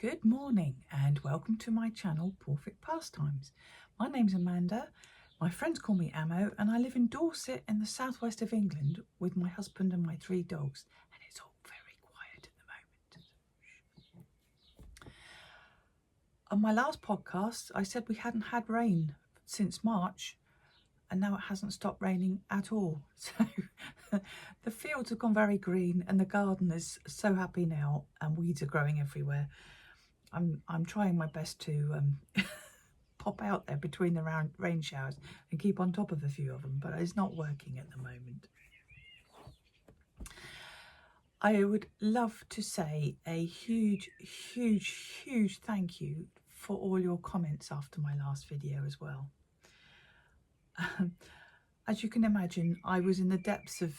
Good morning and welcome to my channel PawfectPastimes. My name's Amanda, my friends call me Ammo, and I live in Dorset in the southwest of England with my husband and my 3 dogs, and it's all very quiet at the moment. On my last podcast I said we hadn't had rain since March, and now it hasn't stopped raining at all, so the fields have gone very green and the garden is so happy now, and weeds are growing everywhere. I'm trying my best to pop out there between the rain showers and keep on top of a few of them, but it's not working at the moment. I would love to say a huge thank you for all your comments after my last video as well. As you can imagine, I was in the depths of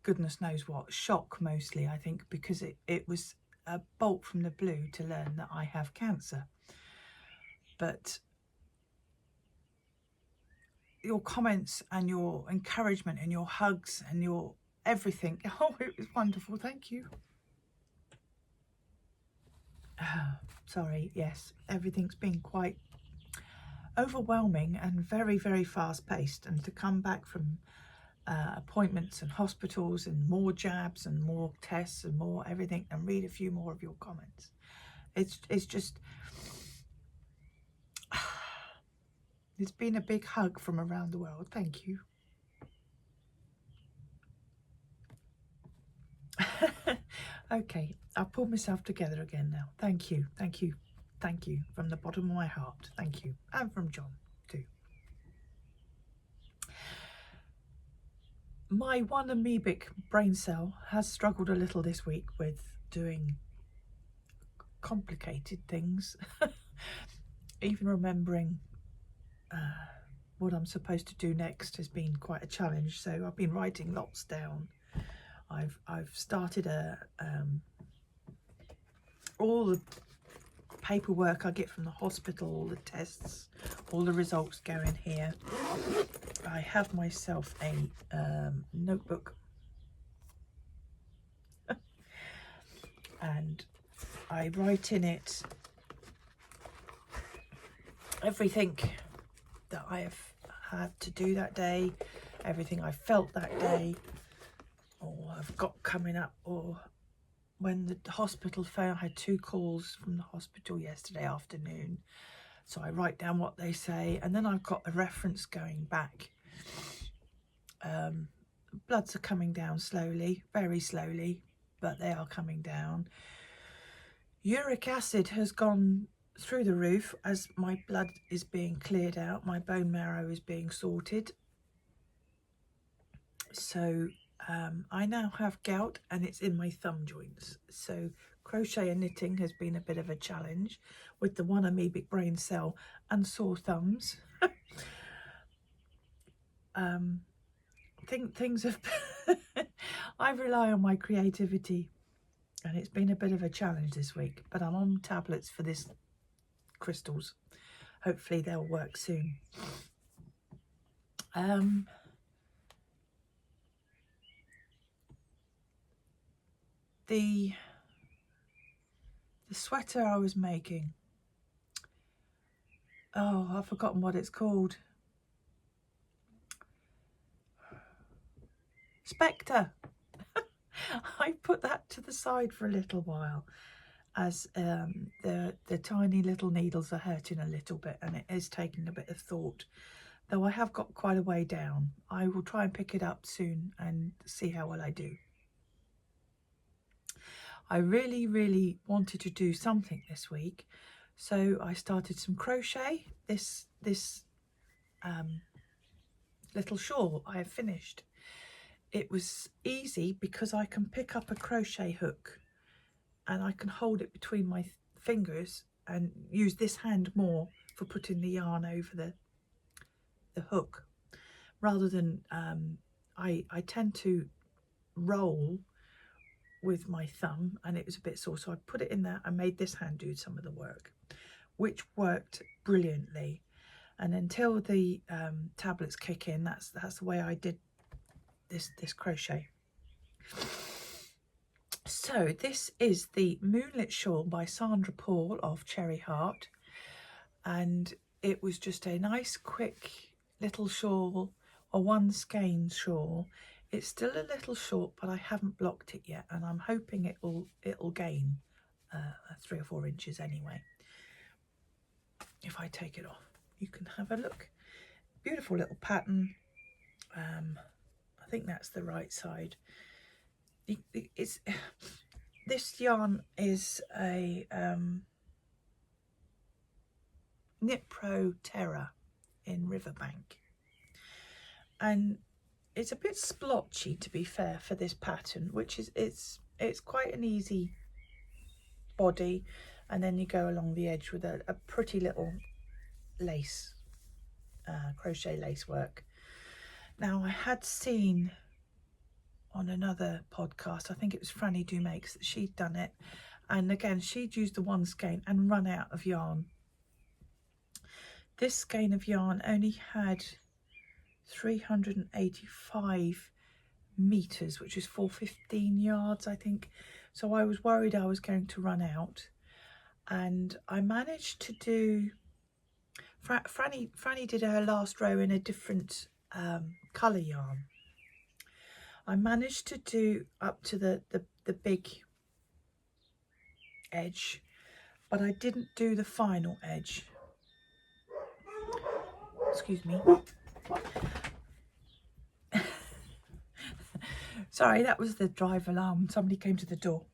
goodness knows what, shock mostly, I think, because it was a bolt from the blue to learn that I have cancer. But your comments and your encouragement and your hugs and your everything, oh, it was wonderful. Thank you. Sorry, yes, everything's been quite overwhelming and very fast paced, and to come back from appointments and hospitals and more jabs and more tests and more everything, and read a few more of your comments, it's just it's been a big hug from around the world. Thank you. Okay, I've pulled myself together again now. Thank you from the bottom of my heart. Thank you, and from John too. My one amoebic brain cell has struggled a little this week with doing complicated things. Even remembering what I'm supposed to do next has been quite a challenge, so I've been writing lots down. I've started all the paperwork I get from the hospital, all the tests, all the results go in here. I have myself a notebook and I write in it everything that I have had to do that day, everything I felt that day, or I've got coming up, or when the hospital phone, I had 2 calls from the hospital yesterday afternoon, so I write down what they say, and then I've got a reference going back. Bloods are coming down slowly, very slowly, but they are coming down. Uric acid has gone through the roof as my blood is being cleared out, my bone marrow is being sorted. So I now have gout and it's in my thumb joints. So crochet and knitting has been a bit of a challenge with the one amoebic brain cell and sore thumbs. Things have I rely on my creativity, and it's been a bit of a challenge this week, but I'm on tablets for this crystals. Hopefully they'll work soon. The sweater I was making, oh, I've forgotten what it's called. Spectre. I put that to the side for a little while as the tiny little needles are hurting a little bit, and it is taking a bit of thought, though I have got quite a way down. I will try and pick it up soon and see how well I do. I really wanted to do something this week, so I started some crochet. This little shawl I have finished. It was easy because I can pick up a crochet hook and I can hold it between my fingers and use this hand more for putting the yarn over the hook, rather than I tend to roll with my thumb and it was a bit sore, so I put it in there. I made this hand do some of the work, which worked brilliantly. And until the tablets kick in, that's the way I did this crochet. So this is the Moonlit Shawl by Sandra Paul of Cherry Heart, and it was just a nice quick little shawl, a one skein shawl. It's still a little short, but I haven't blocked it yet, and I'm hoping it'll gain 3 or 4 inches anyway. If I take it off, you can have a look. Beautiful little pattern. I think that's the right side. This yarn is a Knit Pro Terra in Riverbank, and it's a bit splotchy, to be fair, for this pattern, which is it's quite an easy body, and then you go along the edge with a pretty little lace, crochet lace work. Now, I had seen on another podcast, I think it was Franny Do Makes, that she'd done it, and again she'd used the one skein and run out of yarn. This skein of yarn only had 385 meters, which is 415 yards, I think. So I was worried I was going to run out, and I managed to do. Franny did her last row in a different colour yarn. I managed to do up to the big edge, but I didn't do the final edge. Excuse me. Sorry, that was the drive alarm. Somebody came to the door.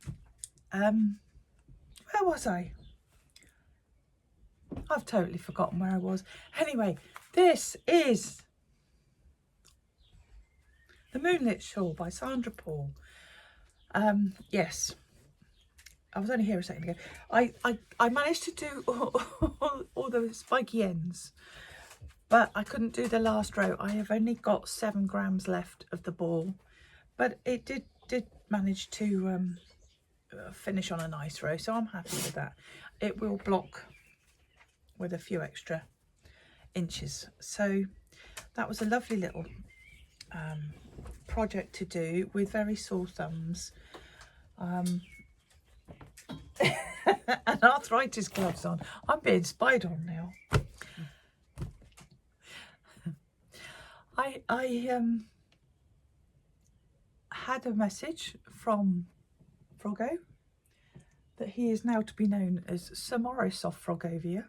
Where was I? I've totally forgotten where I was. Anyway, this is the Moonlit Shawl by Sandra Paul. Yes, I was only here a second ago. I managed to do all the spiky ends, but I couldn't do the last row. I have only got 7 grams left of the ball, but it did manage to finish on a nice row, so I'm happy with that. It will block with a few extra inches. So that was a lovely little project to do with very sore thumbs and arthritis gloves on. I'm being spied on now. I had a message from Froggo that he is now to be known as Sir Morris of Froggovia,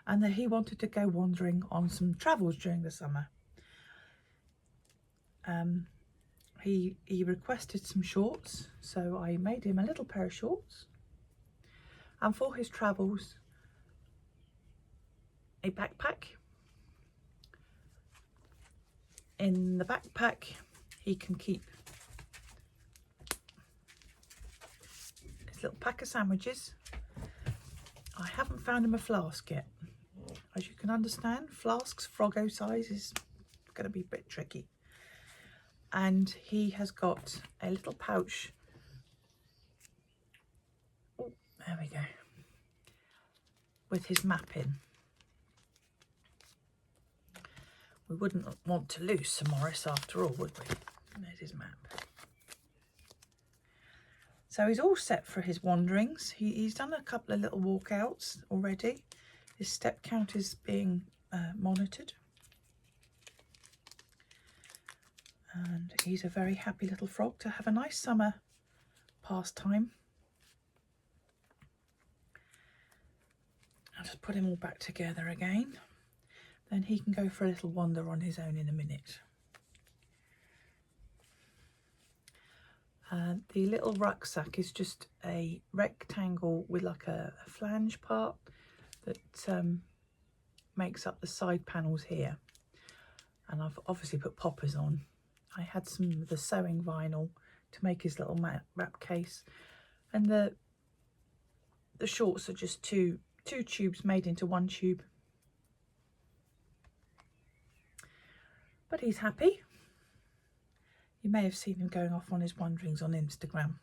and that he wanted to go wandering on some travels during the summer. He requested some shorts, so I made him a little pair of shorts, and for his travels a backpack. In the backpack he can keep his little pack of sandwiches. I haven't found him a flask yet. As you can understand, flasks Froggo size is going to be a bit tricky. And he has got a little pouch. Oh, there we go. With his map in. We wouldn't want to lose Sir Morris after all, would we? There's his map. So he's all set for his wanderings. He's done a couple of little walkouts already. His step count is being monitored. And he's a very happy little frog to have a nice summer pastime. I'll just put him all back together again. Then he can go for a little wander on his own in a minute. The little rucksack is just a rectangle with like a flange part that makes up the side panels here. And I've obviously put poppers on. I had some of the sewing vinyl to make his little wrap case, and the shorts are just two tubes made into one tube. But he's happy. You may have seen him going off on his wanderings on Instagram.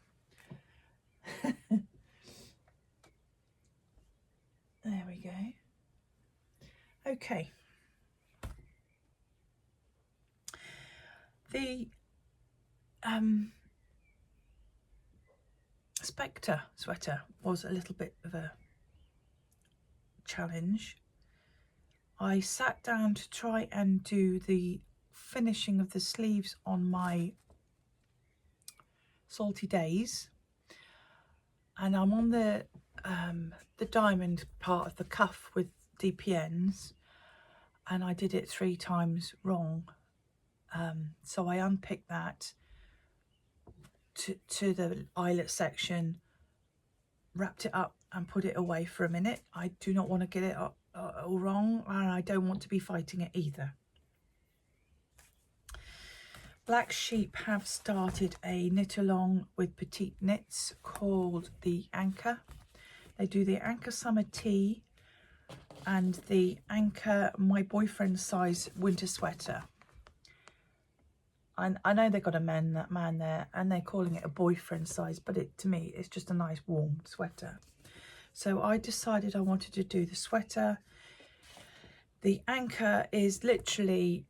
There we go. Okay. The Hector sweater was a little bit of a challenge. I sat down to try and do the finishing of the sleeves on my Salty Days, and I'm on the diamond part of the cuff with DPNs, and I did it 3 times wrong. So I unpicked that to the eyelet section, wrapped it up and put it away for a minute. I do not want to get it all wrong, and I don't want to be fighting it either. Black Sheep have started a knit along with Petit knits called the Anker. They do the Anker Summer Tea and the Anker My Boyfriend Size Winter Sweater. I know they've got a man there and they're calling it a boyfriend size, but to me it's just a nice warm sweater. So I decided I wanted to do the sweater. The Anker is literally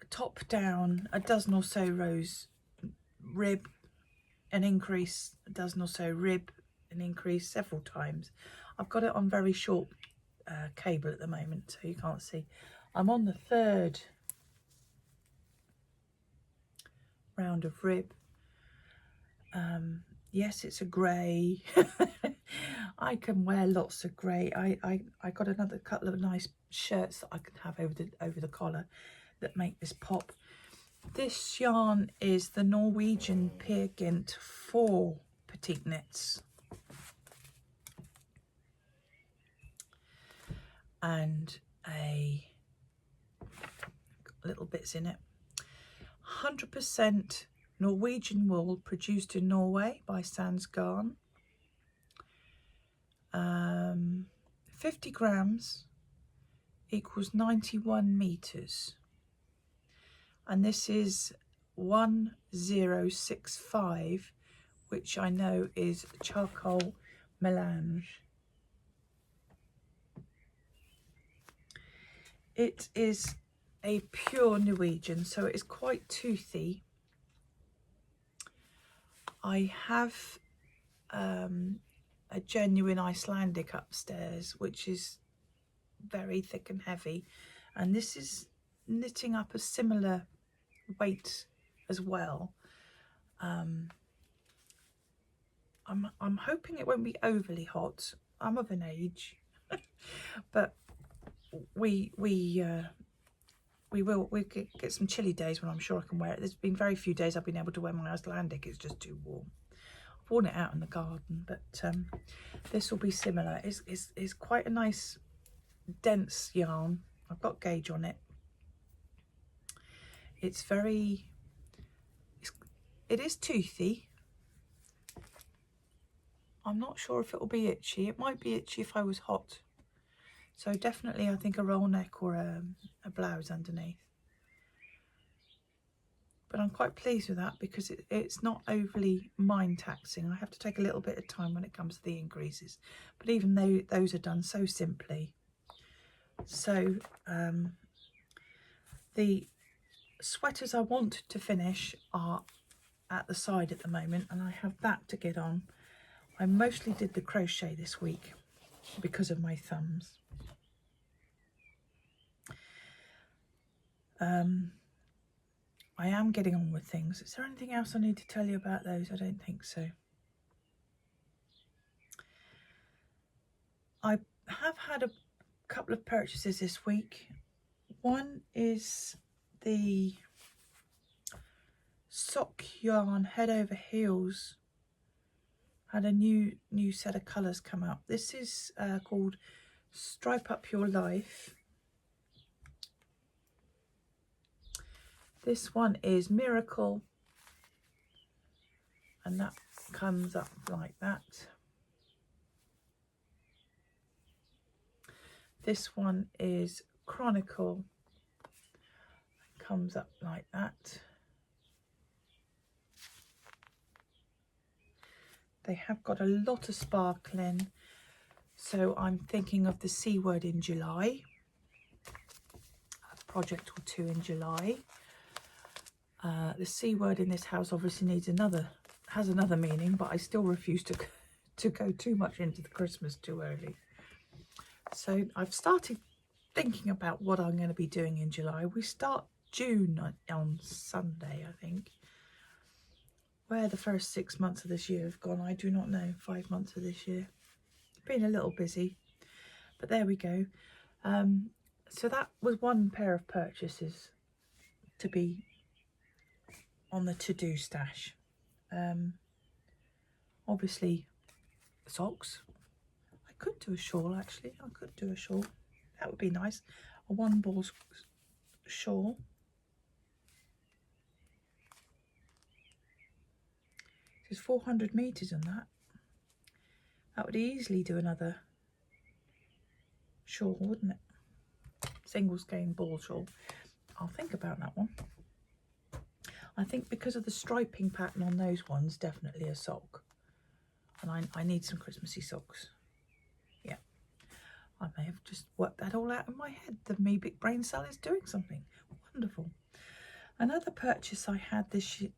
top down, a dozen or so rows rib, an increase, a dozen or so rib, an increase several times. I've got it on very short cable at the moment, so you can't see. I'm on the 3rd round of rib. Yes, it's a grey. I can wear lots of grey. I got another couple of nice shirts that I can have over the collar that make this pop. This yarn is the Norwegian Peer Gynt for Petit knits, and little bits in it. 100% Norwegian wool produced in Norway by Sans Garn. 50 grams equals 91 meters. And this is 1065, which I know is Charcoal Melange. It is a pure Norwegian, so it is quite toothy. I have a genuine Icelandic upstairs, which is very thick and heavy, and this is knitting up a similar weight as well. I'm hoping it won't be overly hot. I'm of an age, but we'll get some chilly days when I'm sure I can wear it. There's been very few days I've been able to wear my Icelandic. It's just too warm. I've worn it out in the garden, but this will be similar. It's quite a nice dense yarn. I've got gauge on it. It is toothy. I'm not sure if it will be itchy. It might be itchy if I was hot. So definitely I think a roll neck or a blouse underneath. But I'm quite pleased with that because it's not overly mind taxing. I have to take a little bit of time when it comes to the increases. But even though those are done so simply. So the sweaters I want to finish are at the side at the moment, and I have that to get on. I mostly did the crochet this week because of my thumbs. I am getting on with things. Is there anything else I need to tell you about those? I don't think so. I have had a couple of purchases this week. One is the sock yarn Head Over Heels. Had a new set of colours come out. This is called Stripe Up Your Life. This one is Miracle, and that comes up like that. This one is Chronicle, comes up like that. They have got a lot of sparkling, so I'm thinking of the C word in July, a project or two in July. The C word in this house obviously needs another has another meaning, but I still refuse to go too much into the Christmas too early. So I've started thinking about what I'm going to be doing in July. We start June on Sunday, I think. Where the first 6 months of this year have gone, I do not know. 5 months of this year. Been a little busy, but there we go. So that was one pair of purchases to be on the to-do stash. Obviously socks. I could do a shawl, actually. I could do a shawl. That would be nice. A one ball shawl. There's 400 meters on that. That would easily do another shawl, wouldn't it? Single skein ball shawl. I'll think about that one. I think because of the striping pattern on those ones, definitely a sock. And I need some Christmassy socks. Yeah. I may have just worked that all out in my head. The me big brain cell is doing something. Wonderful. Another purchase I had this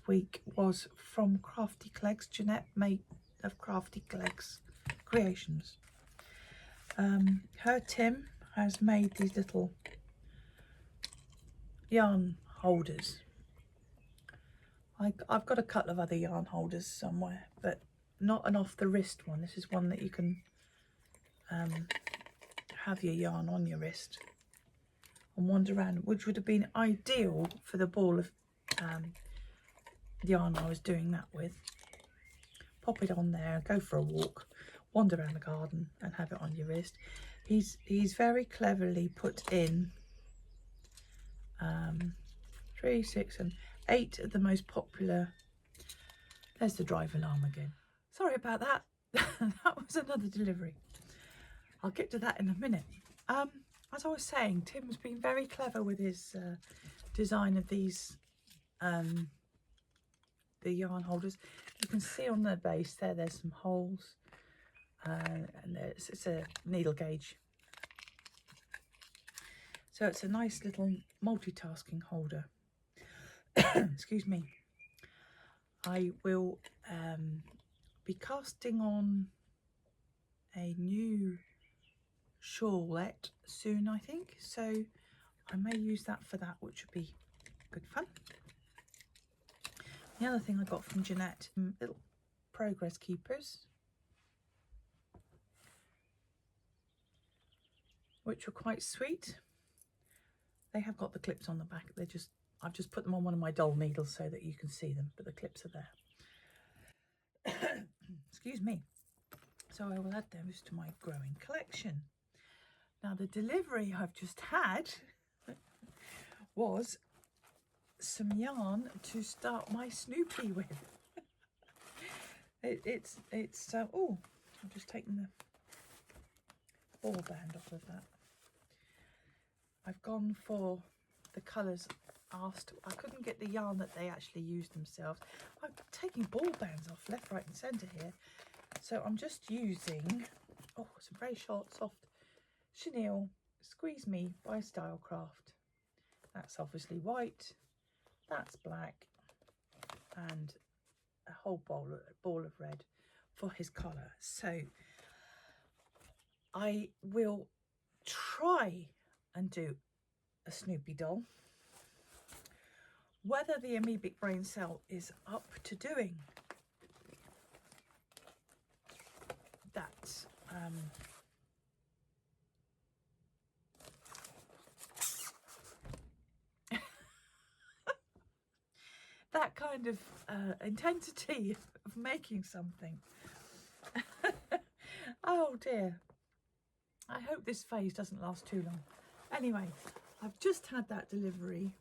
week was from Crafty Clegs. Jeanette made of Crafty Clegs Creations. Her Tim has made these little yarn holders. I've got a couple of other yarn holders somewhere, but not an off the wrist one. This is one that you can have your yarn on your wrist and wander around, which would have been ideal for the ball of yarn I was doing that with. Pop it on there, go for a walk, wander around the garden and have it on your wrist. He's very cleverly put in 3, 6 and 8 of the most popular. There's the drive alarm again. Sorry about that. That was another delivery. I'll get to that in a minute. As I was saying, Tim's been very clever with his design of these the yarn holders. You can see on the base there's some holes, and it's a needle gauge. So it's a nice little multitasking holder. Excuse me. I will be casting on a new shawlette soon, I think, so I may use that for that, which would be good fun. The other thing I got from Jeanette, little progress keepers, which were quite sweet. They have got the clips on the back. I've just put them on one of my doll needles so that you can see them, but the clips are there. Excuse me. So I will add those to my growing collection. Now the delivery I've just had was some yarn to start my Snoopy with. Oh, I've just taken the ball band off of that. I've gone for the colours asked. I couldn't get the yarn that they actually used themselves. I'm taking ball bands off left, right and centre here. So I'm just using, some very short, soft chenille Squeeze Me by Stylecraft. That's obviously white, that's black, and a whole ball of red for his collar. So I will try and do a Snoopy doll. Whether the amoebic brain cell is up to doing that, that kind of intensity of making something. Oh dear. I hope this phase doesn't last too long. Anyway, I've just had that delivery,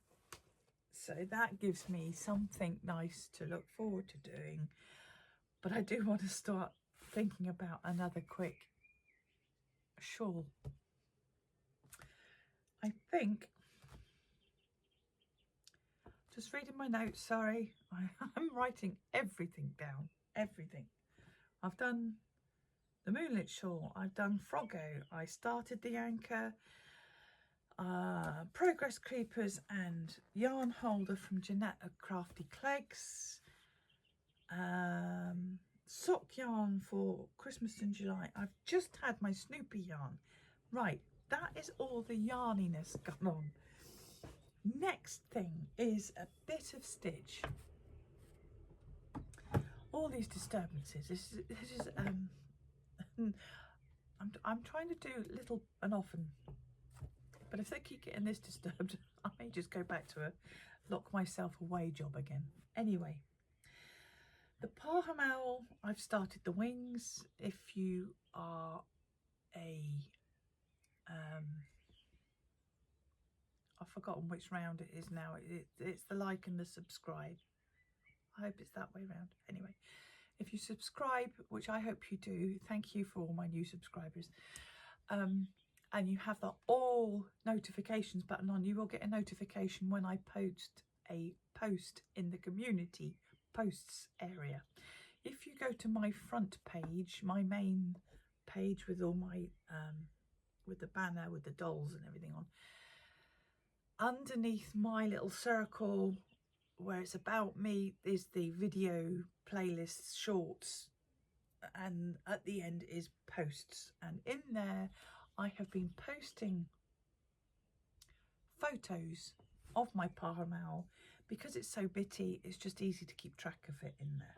so that gives me something nice to look forward to doing. But I do want to start thinking about another quick shawl. I think, just reading my notes, sorry, I'm writing everything down, everything. I've done the Moonlit Shawl, I've done Froggo, I started the Anker, Progress Creepers and yarn holder from Jeanette at Crafty Clegs, stock yarn for Christmas in July. I've just had my Snoopy yarn. Right, that is all the yarniness going on. Next thing is a bit of stitch. All these disturbances. This is I'm trying to do little and often, but if they keep getting this disturbed, I may just go back to a lock myself away job again. Anyway, the Pastimes, I've started the wings. If you are a I've forgotten which round it is now. It's the like and the subscribe. I hope it's that way around. Anyway, if you subscribe, which I hope you do, thank you for all my new subscribers, and you have the all notifications button on, you will get a notification when I post a post in the community posts area. If you go to my front page, my main page with all my with the banner with the dolls and everything on, underneath my little circle where it's about me is the video playlists, shorts, and at the end is posts, and in there I have been posting photos of my Pastimes. Because it's so bitty, it's just easy to keep track of it in there.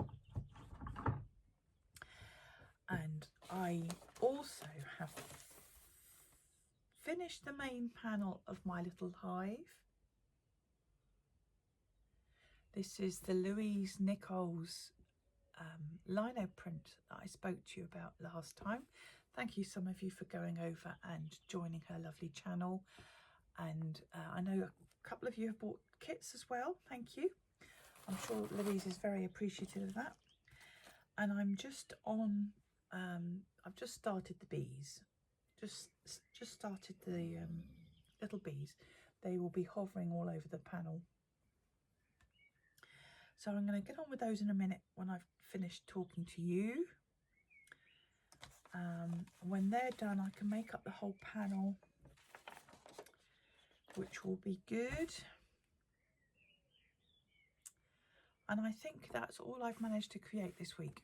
And I also have finished the main panel of my little hive. This is the Louise Nichols linoprint that I spoke to you about last time. Thank you, some of you, for going over and joining her lovely channel. And I know a couple of you have bought kits as well. Thank you. I'm sure Louise is very appreciative of that. And I'm just on, I've just started the bees. Just started the little bees. They will be hovering all over the panel. So I'm going to get on with those in a minute when I've finished talking to you. When they're done, I can make up the whole panel, which will be good. And I think that's all I've managed to create this week,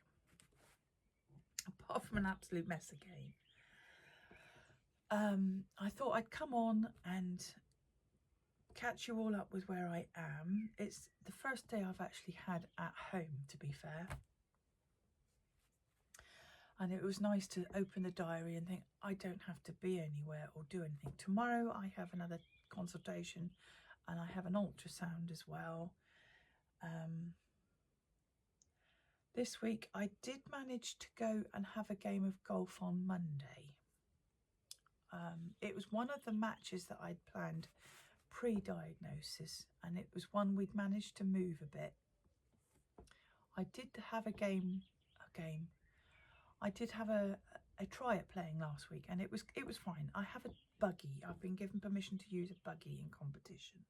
apart from an absolute mess again. I thought I'd come on and catch you all up with where I am. It's the first day I've actually had at home, to be fair. And it was nice to open the diary and think, I don't have to be anywhere or do anything. Tomorrow I have another consultation and I have an ultrasound as well. This week I did manage to go and have a game of golf on Monday. It was one of the matches that I'd planned pre-diagnosis, and it was one we'd managed to move a bit. I did have a try at playing last week, and it was fine. I have a buggy. I've been given permission to use a buggy in competition,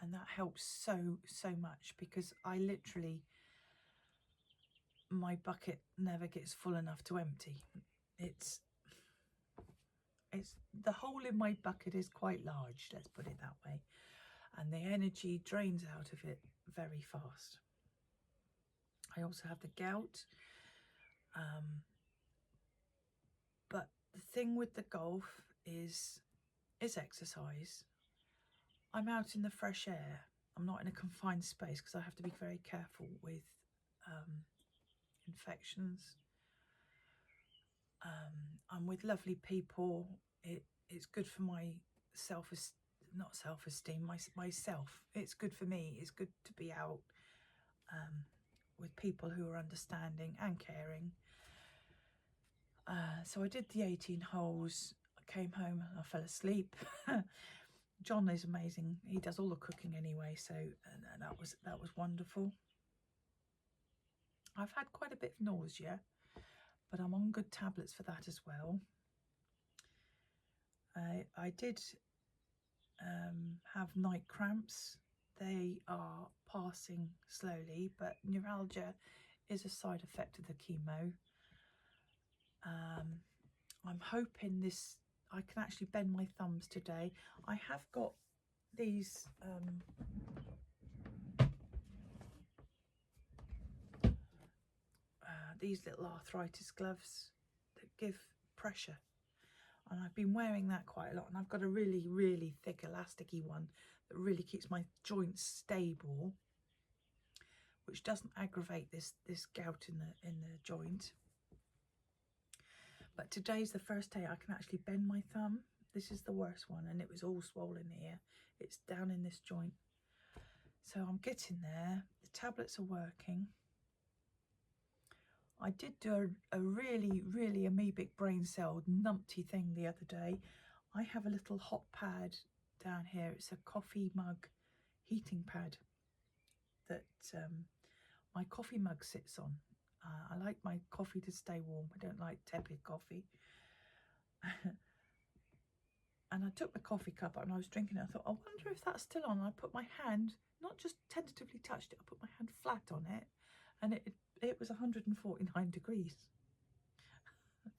and that helps so much, because I literally, my bucket never gets full enough to empty. It's the hole in my bucket is quite large, let's put it that way, and the energy drains out of it very fast. I also have the gout, but the thing with the golf is exercise. I'm out in the fresh air. I'm not in a confined space, because I have to be very careful with infections. I'm with lovely people. It's good for my myself. It's good for me. It's good to be out with people who are understanding and caring. So I did the 18 holes. I came home and I fell asleep. John is amazing. He does all the cooking anyway, so that was wonderful. I've had quite a bit of nausea, but I'm on good tablets for that as well. I did have night cramps. They are passing slowly, but neuralgia is a side effect of the chemo. I'm hoping I can actually bend my thumbs today. I have got these these little arthritis gloves that give pressure, and I've been wearing that quite a lot, and I've got a really, really thick elasticy one that really keeps my joints stable, which doesn't aggravate this gout in the joint. But today's the first day I can actually bend my thumb. This is the worst one, and it was all swollen here. It's down in this joint. So I'm getting there. The tablets are working. I did do a really, really amoebic brain cell numpty thing the other day. I have a little hot pad down here. It's a coffee mug heating pad that my coffee mug sits on. I like my coffee to stay warm. I don't like tepid coffee. And I took the coffee cup out and I was drinking it. I thought, I wonder if that's still on. And I put my hand, not just tentatively touched it, I put my hand flat on it, and it was 149 degrees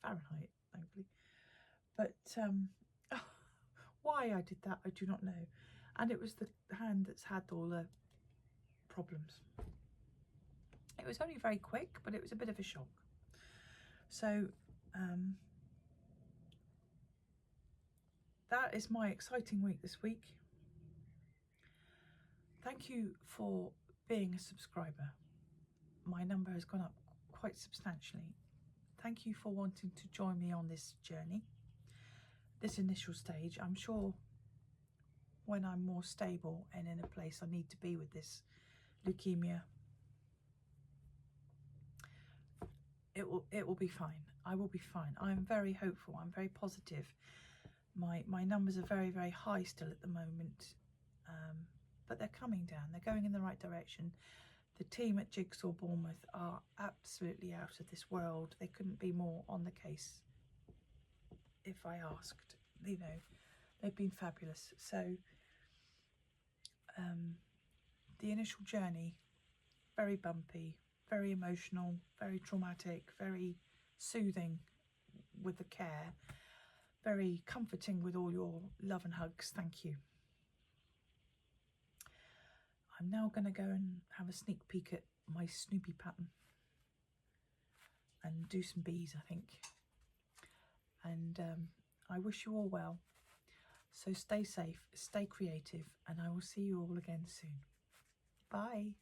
Fahrenheit, thankfully. But why I did that, I do not know. And it was the hand that's had all the problems. It was only very quick, but it was a bit of a shock. So that is my exciting week this week. Thank you for being a subscriber. My number has gone up quite substantially. Thank you for wanting to join me on this journey, this initial stage. I'm sure when I'm more stable and in a place I need to be with this leukemia, it will be fine. I will be fine. I'm very hopeful. I'm very positive. My numbers are very, very high still at the moment, but they're coming down. They're going in the right direction. The team at Jigsaw Bournemouth are absolutely out of this world. They couldn't be more on the case if I asked. You know, they've been fabulous. So the initial journey, very bumpy, very emotional, very traumatic, very soothing with the care, very comforting with all your love and hugs. Thank you. I'm now going to go and have a sneak peek at my Snoopy pattern and do some bees, I think. And I wish you all well. So stay safe, stay creative, and I will see you all again soon. Bye.